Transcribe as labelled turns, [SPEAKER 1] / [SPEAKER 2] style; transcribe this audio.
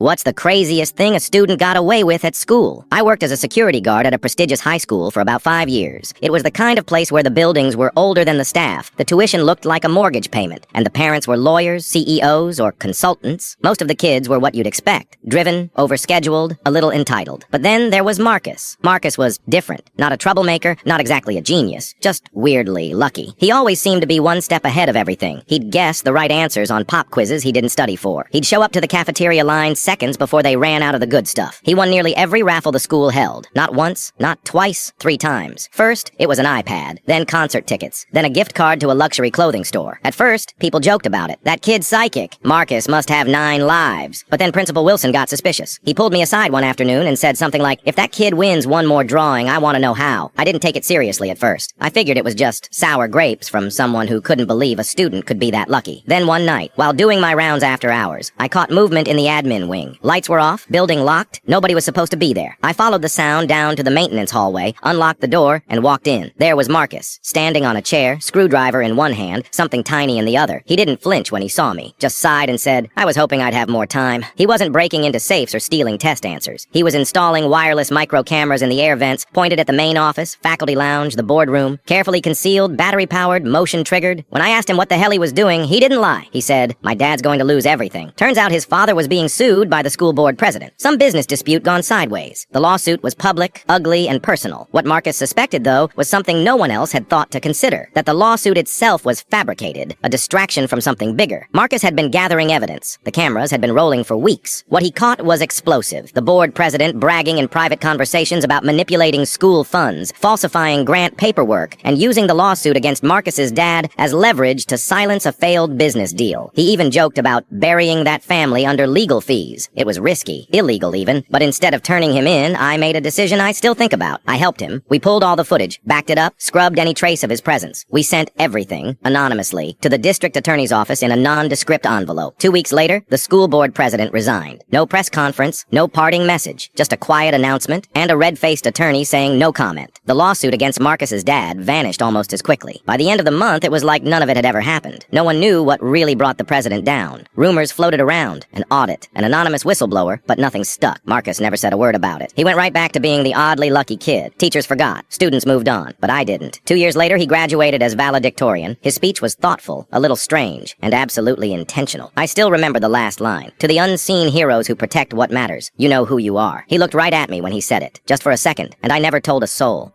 [SPEAKER 1] What's the craziest thing a student got away with at school? I worked as a security guard at a prestigious high school for about 5 years. It was the kind of place where the buildings were older than the staff, the tuition looked like a mortgage payment, and the parents were lawyers, CEOs, or consultants. Most of the kids were what you'd expect. Driven, overscheduled, a little entitled. But then there was Marcus. Marcus was different. Not a troublemaker, not exactly a genius. Just weirdly lucky. He always seemed to be one step ahead of everything. He'd guess the right answers on pop quizzes he didn't study for. He'd show up to the cafeteria line seconds before they ran out of the good stuff. He won nearly every raffle the school held. Not once, not twice, 3 times. First, it was an iPad, then concert tickets, then a gift card to a luxury clothing store. At first, people joked about it. That kid's psychic. Marcus must have 9 lives. But then Principal Wilson got suspicious. He pulled me aside one afternoon and said something like, "If that kid wins one more drawing, I want to know how." I didn't take it seriously at first. I figured it was just sour grapes from someone who couldn't believe a student could be that lucky. Then one night, while doing my rounds after hours, I caught movement in the admin wing. Lights were off, building locked, nobody was supposed to be there. I followed the sound down to the maintenance hallway, unlocked the door, and walked in. There was Marcus, standing on a chair, screwdriver in one hand, something tiny in the other. He didn't flinch when he saw me, just sighed and said, "I was hoping I'd have more time." He wasn't breaking into safes or stealing test answers. He was installing wireless micro cameras in the air vents, pointed at the main office, faculty lounge, the boardroom, carefully concealed, battery-powered, motion-triggered. When I asked him what the hell he was doing, he didn't lie. He said, "My dad's going to lose everything." Turns out his father was being sued by the school board president. Some business dispute gone sideways. The lawsuit was public, ugly, and personal. What Marcus suspected, though, was something no one else had thought to consider. That the lawsuit itself was fabricated, a distraction from something bigger. Marcus had been gathering evidence. The cameras had been rolling for weeks. What he caught was explosive. The board president bragging in private conversations about manipulating school funds, falsifying grant paperwork, and using the lawsuit against Marcus's dad as leverage to silence a failed business deal. He even joked about burying that family under legal fees. It was risky, illegal even, but instead of turning him in, I made a decision I still think about. I helped him. We pulled all the footage, backed it up, scrubbed any trace of his presence. We sent everything, anonymously, to the district attorney's office in a nondescript envelope. 2 weeks later, the school board president resigned. No press conference, no parting message, just a quiet announcement, and a red-faced attorney saying no comment. The lawsuit against Marcus's dad vanished almost as quickly. By the end of the month, it was like none of it had ever happened. No one knew what really brought the president down. Rumors floated around, an audit, an anonymous whistleblower, but nothing stuck. Marcus never said a word about it. He went right back to being the oddly lucky kid. Teachers forgot. Students moved on, but I didn't. 2 years later, he graduated as valedictorian. His speech was thoughtful, a little strange, and absolutely intentional. I still remember the last line. "To the unseen heroes who protect what matters, you know who you are." He looked right at me when he said it, just for a second, and I never told a soul.